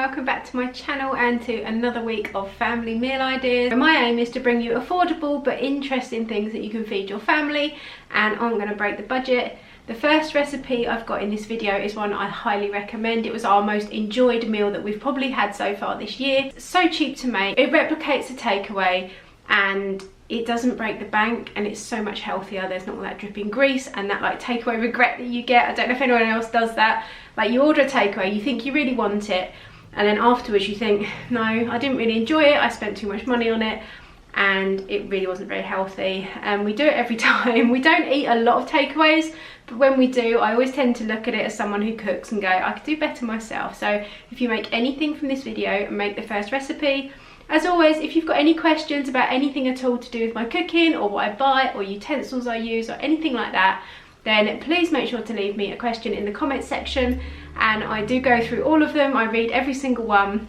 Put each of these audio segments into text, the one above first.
welcome back to my channel and to another week of family meal ideas. My aim is to bring you affordable but interesting things that you can feed your family, and I'm going to break the budget. The first recipe I've got in this video is one I highly recommend. It was our most enjoyed meal that we've probably had so far this year. It's so cheap to make, it replicates a takeaway, and it doesn't break the bank, and it's so much healthier. There's not all that dripping grease and that like takeaway regret that you get. I don't know if anyone else does that. Like, you order a takeaway, you think you really want it, and then afterwards you think, no, I didn't really enjoy it, I spent too much money on it, and it really wasn't very healthy. And we do it every time. We don't eat a lot of takeaways, but when we do, I always tend to look at it as someone who cooks and go, I could do better myself. So if you make anything from this video and make the first recipe, as always, if you've got any questions about anything at all to do with my cooking or what I buy or utensils I use or anything like that, then please make sure to leave me a question in the comments section, and I do go through all of them. I read every single one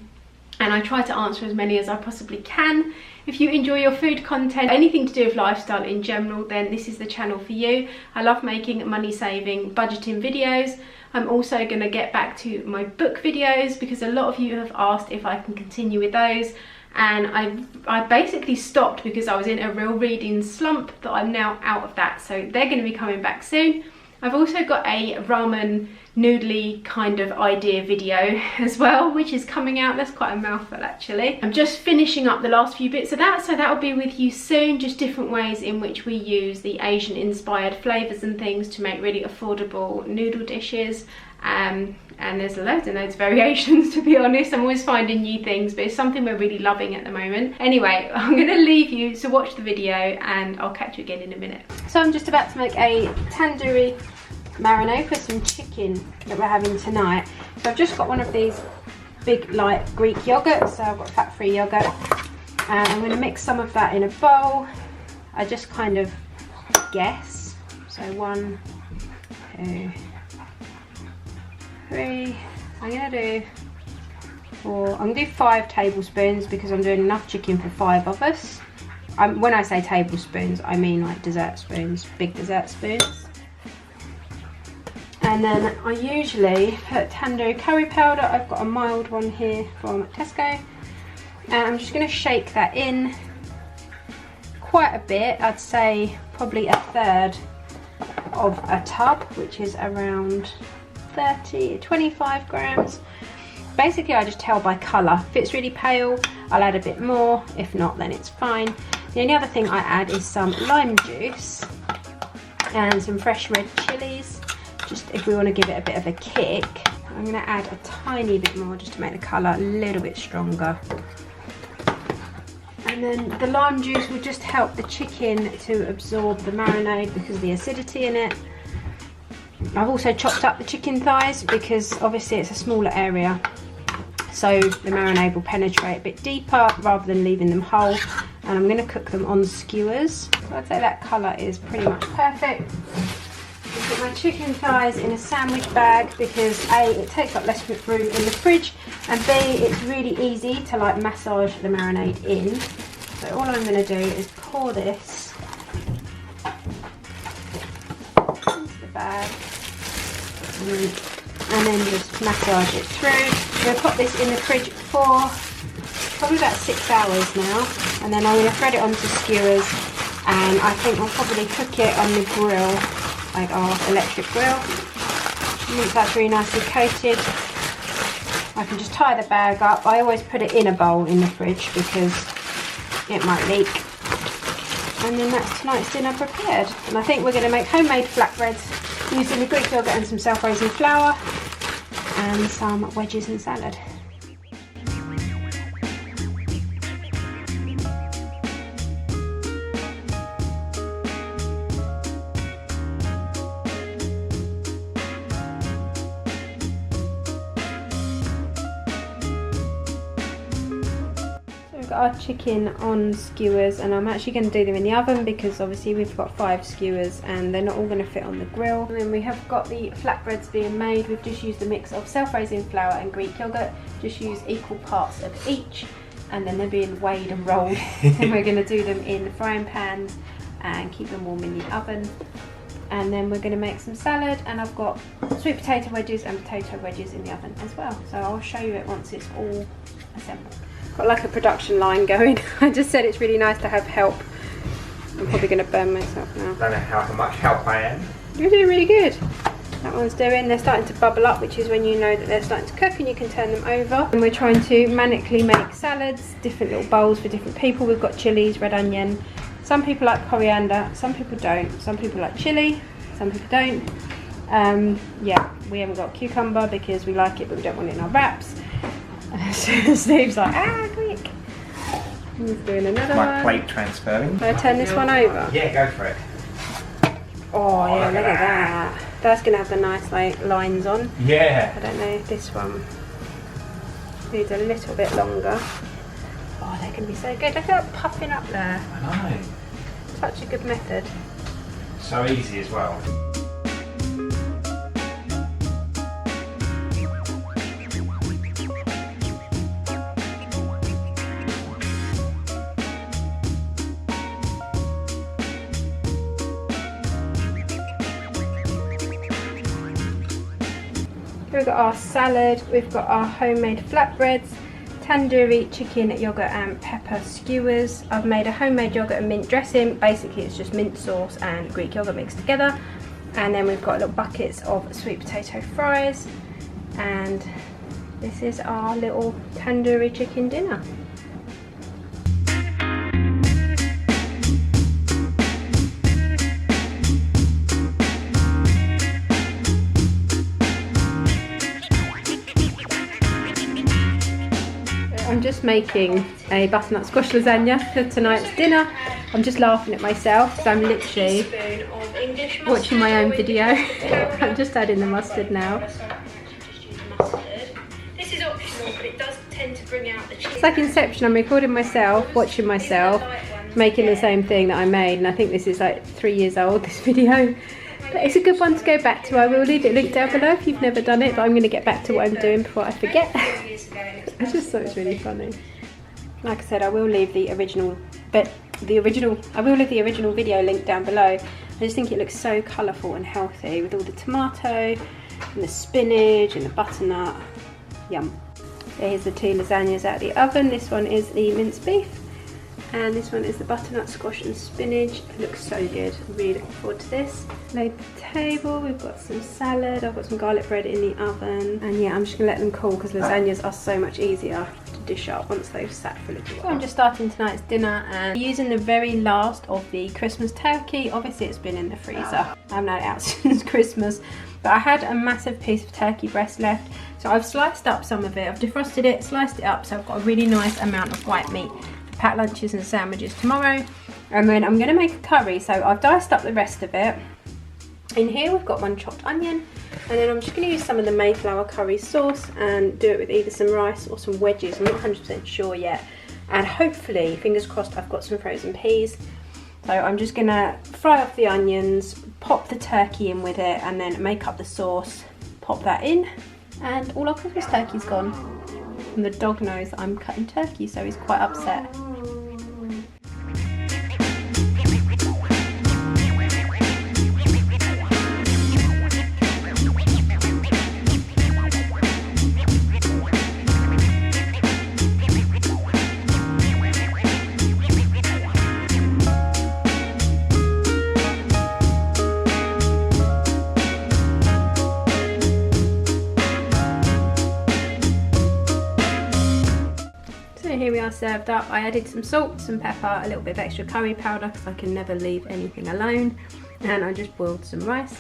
and I try to answer as many as I possibly can. If you enjoy your food content, anything to do with lifestyle in general, then this is the channel for you. I love making money saving budgeting videos. I'm also going to get back to my book videos because a lot of you have asked if I can continue with those, and I basically stopped because I was in a real reading slump, but I'm now out of that, so they're going to be coming back soon. I've also got a ramen noodly kind of idea video as well, which is coming out. That's quite a mouthful actually. I'm just finishing up the last few bits of that, so that'll be with you soon. Just different ways in which we use the Asian inspired flavours and things to make really affordable noodle dishes. And there's loads and loads of variations, to be honest. I'm always finding new things, but it's something we're really loving at the moment. Anyway, I'm going to leave you to watch the video and I'll catch you again in a minute. So I'm just about to make a tandoori marinade for some chicken that we're having tonight. So I've just got one of these big light Greek yogurts, so I've got fat-free yogurt, and I'm going to mix some of that in a bowl. I just kind of guess, so 1, 2, 3, I'm going to do 4, I'm going to do 5 tablespoons because I'm doing enough chicken for 5 of us. When I say tablespoons, I mean like dessert spoons, big dessert spoons. And then I usually put tandoori curry powder. I've got a mild one here from Tesco, and I'm just going to shake that in quite a bit. I'd say probably 1/3 of a tub, which is around 25 grams. Basically I just tell by colour. If it's really pale, I'll add a bit more. If not, then it's fine. The only other thing I add is some lime juice and some fresh red chillies, just if we want to give it a bit of a kick. I'm going to add a tiny bit more just to make the colour a little bit stronger. And then the lime juice will just help the chicken to absorb the marinade because of the acidity in it. I've also chopped up the chicken thighs because obviously it's a smaller area, so the marinade will penetrate a bit deeper rather than leaving them whole. And I'm going to cook them on skewers. So I'd say that colour is pretty much perfect. I put my chicken thighs in a sandwich bag because A, it takes up less room in the fridge, and B, it's really easy to like massage the marinade in. So all I'm going to do is pour this into the bag and then just massage it through. I'm going to put this in the fridge for probably about 6 hours now, and then I'm going to thread it onto skewers, and I think I'll probably cook it on the grill, like our electric grill. Once that's really nicely coated, I can just tie the bag up. I always put it in a bowl in the fridge because it might leak. And then that's tonight's dinner prepared. And I think we're going to make homemade flatbreads using the Greek yogurt and some self-raising flour and some wedges and salad. Our chicken on skewers, and I'm actually going to do them in the oven because obviously we've got 5 skewers and they're not all going to fit on the grill. And then we have got the flatbreads being made. We've just used a mix of self-raising flour and Greek yogurt, just use equal parts of each, and then they're being weighed and rolled. And we're going to do them in the frying pans and keep them warm in the oven. and then we're going to make some salad, and I've got sweet potato wedges and potato wedges in the oven as well. So I'll show you it once it's all assembled. Got like a production line going. I just said it's really nice to have help. I'm probably going to burn myself now. I don't know how much help I am. You're doing really good. That one's doing. They're starting to bubble up, which is when you know that they're starting to cook and you can turn them over. And we're trying to manically make salads, different little bowls for different people. We've got chilies, red onion. Some people like coriander, some people don't. Some people like chili, some people don't. Yeah, we haven't got cucumber because we like it but we don't want it in our wraps. Steve's like, quick. He's doing another one. My plate transferring. Can I turn this one over? Yeah, go for it. Oh yeah, look at that. That's going to have the nice like lines on. Yeah. I don't know if this one needs a little bit longer. Oh, they're going to be so good. Look at that puffing up there. I know. Such a good method. So easy as well. We've got our salad, we've got our homemade flatbreads, tandoori chicken, yogurt and pepper skewers. I've made a homemade yogurt and mint dressing. Basically it's just mint sauce and Greek yogurt mixed together. And then we've got little buckets of sweet potato fries. And this is our little tandoori chicken dinner. I'm just making a butternut squash lasagna for tonight's dinner. I'm just laughing at myself because I'm literally watching my own video. I'm just adding the mustard now. This is optional, but it does tend to bring out the cheese. It's like Inception. I'm recording myself, watching myself, making the same thing that I made, and I think this is like 3 years old, this video. But it's a good one to go back to. I will leave it linked down below if you've never done it, but I'm going to get back to what I'm doing before I forget. I just thought it was really funny. Like I said, I will leave the original video linked down below. I just think it looks so colourful and healthy with all the tomato and the spinach and the butternut. Yum. Here's the two lasagnas out of the oven. This one is the minced beef and this one is the butternut squash and spinach. It looks so good. I'm really looking forward to this. Laid the table, we've got some salad, I've got some garlic bread in the oven, and yeah, I'm just gonna let them cool because lasagnas are so much easier to dish up once they've sat for a little while. So I'm just starting tonight's dinner and using the very last of the Christmas turkey. Obviously it's been in the freezer. I haven't had it out since Christmas, but I had a massive piece of turkey breast left, so I've sliced up some of it. I've defrosted it, sliced it up, so I've got a really nice amount of white meat for packed lunches and sandwiches tomorrow. And then I'm gonna make a curry, so I've diced up the rest of it. In here we've got one chopped onion, and then I'm just going to use some of the Mayflower curry sauce and do it with either some rice or some wedges. I'm not 100% sure yet, and hopefully, fingers crossed, I've got some frozen peas. So I'm just going to fry off the onions, pop the turkey in with it, and then make up the sauce, pop that in, and all our Christmas turkey's gone. And the dog knows that I'm cutting turkey, so he's quite upset. Here we are served up. I added some salt, some pepper, a little bit of extra curry powder because I can never leave anything alone, and I just boiled some rice,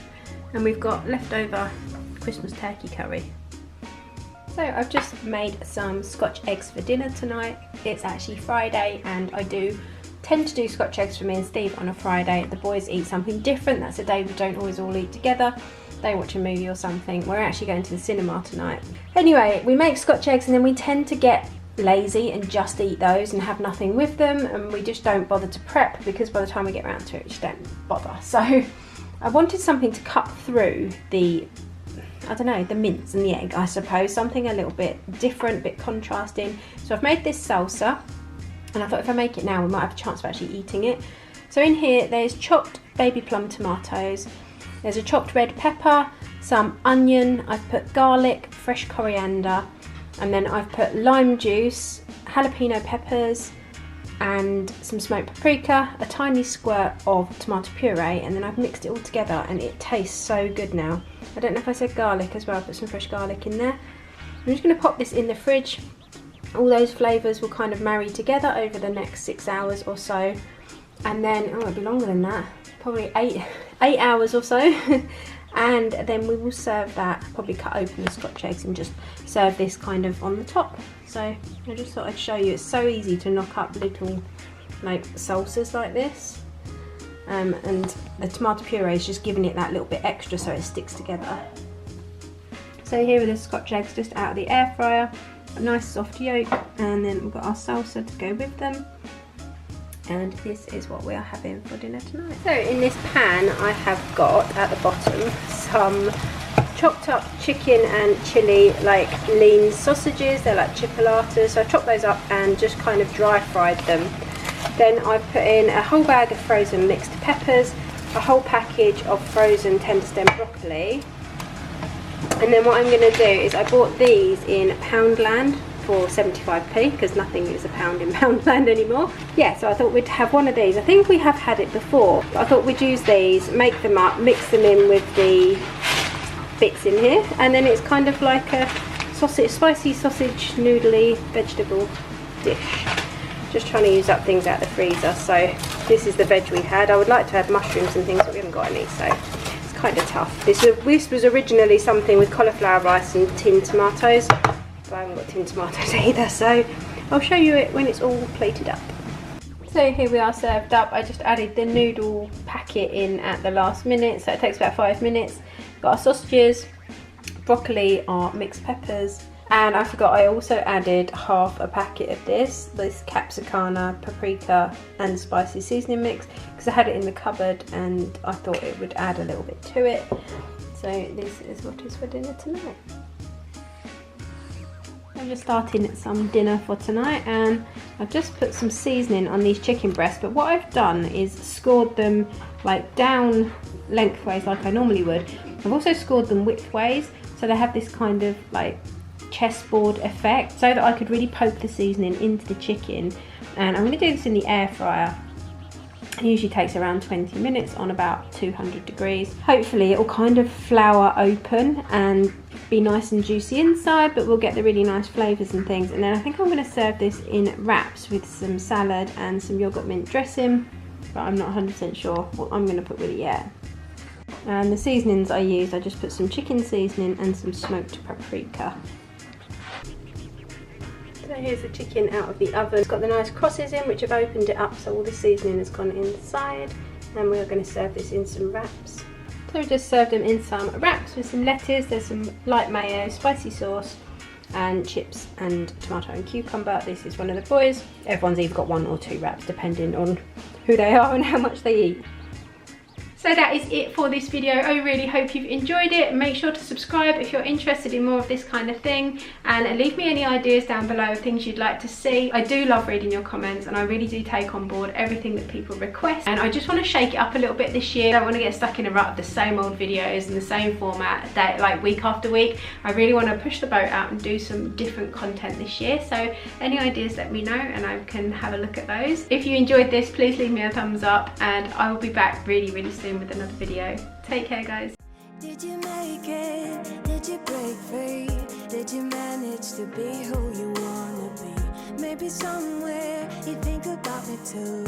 and we've got leftover Christmas turkey curry. So I've just made some Scotch eggs for dinner tonight. It's actually Friday and I do tend to do Scotch eggs for me and Steve on a Friday. The boys eat something different. That's a day we don't always all eat together. They watch a movie or something. We're actually going to the cinema tonight. Anyway, we make Scotch eggs and then we tend to get lazy and just eat those and have nothing with them, and we just don't bother to prep because by the time we get around to it we just don't bother. So I wanted something to cut through the, I don't know, the mince and the egg, I suppose, something a little bit different, a bit contrasting. So I've made this salsa, and I thought if I make it now we might have a chance of actually eating it. So in here there's chopped baby plum tomatoes, There's a chopped red pepper, some onion, I've put garlic, fresh coriander, and then I've put lime juice, jalapeno peppers, and some smoked paprika, a tiny squirt of tomato puree, and then I've mixed it all together and it tastes so good now. I don't know if I said garlic as well, I put some fresh garlic in there. I'm just going to pop this in the fridge. All those flavours will kind of marry together over the next 6 hours or so, and then, oh, it'll be longer than that, probably eight hours or so. And then we will serve that, probably cut open the Scotch eggs and just serve this kind of on the top. So I just thought I'd show you, it's so easy to knock up little like salsas like this. And the tomato puree is just giving it that little bit extra so it sticks together. So here are the Scotch eggs just out of the air fryer, a nice soft yolk, and then we've got our salsa to go with them. And this is what we are having for dinner tonight. So in this pan I have got at the bottom some chopped up chicken and chilli, like lean sausages. They're like chipolatas, so I chopped those up and just kind of dry fried them. Then I've put in a whole bag of frozen mixed peppers, a whole package of frozen tender stem broccoli, and then what I'm going to do is I bought these in Poundland for 75p, because nothing is a pound in Poundland anymore. Yeah, so I thought we'd have one of these. I think we have had it before, but I thought we'd use these, make them up, mix them in with the bits in here, and then it's kind of like a sausage, spicy sausage noodly vegetable dish. Just trying to use up things out of the freezer. So this is the veg we had. I would like to have mushrooms and things, but we haven't got any, so it's kind of tough. This was originally something with cauliflower rice and tinned tomatoes, but I haven't got tinned tomatoes either, so I'll show you it when it's all plated up. So here we are served up. I just added the noodle packet in at the last minute, so it takes about 5 minutes. Got our sausages, broccoli, our mixed peppers, and I forgot I also added half a packet of this capsicana, paprika and spicy seasoning mix, because I had it in the cupboard and I thought it would add a little bit to it. So this is what is for dinner tonight. I'm just starting some dinner for tonight, and I've just put some seasoning on these chicken breasts, but what I've done is scored them like down lengthways like I normally would. I've also scored them widthways so they have this kind of like chessboard effect, so that I could really poke the seasoning into the chicken. And I'm going to do this in the air fryer. It usually takes around 20 minutes on about 200 degrees. Hopefully it will kind of flour open and be nice and juicy inside, but we'll get the really nice flavours and things. And then I think I'm going to serve this in wraps with some salad and some yogurt mint dressing, but I'm not 100% sure what I'm going to put with it yet. And the seasonings I used, I just put some chicken seasoning and some smoked paprika. So here's the chicken out of the oven. It's got the nice crosses in, which I've opened it up so all the seasoning has gone inside, and we are going to serve this in some wraps. So we just served them in some wraps with some lettuce. There's some light mayo, spicy sauce, and chips and tomato and cucumber. This is one of the boys. Everyone's either got 1 or 2 wraps depending on who they are and how much they eat. So that is it for this video. I really hope you've enjoyed it. Make sure to subscribe if you're interested in more of this kind of thing, and leave me any ideas down below of things you'd like to see. I do love reading your comments, and I really do take on board everything that people request, and I just want to shake it up a little bit this year. I don't want to get stuck in a rut of the same old videos and the same format like week after week. I really want to push the boat out and do some different content this year. So any ideas, let me know and I can have a look at those. If you enjoyed this, please leave me a thumbs up, and I will be back really soon with another video. Take care, guys. Did you make it? Did you break free? Did you manage to be who you wanna be? Maybe somewhere you think about me too.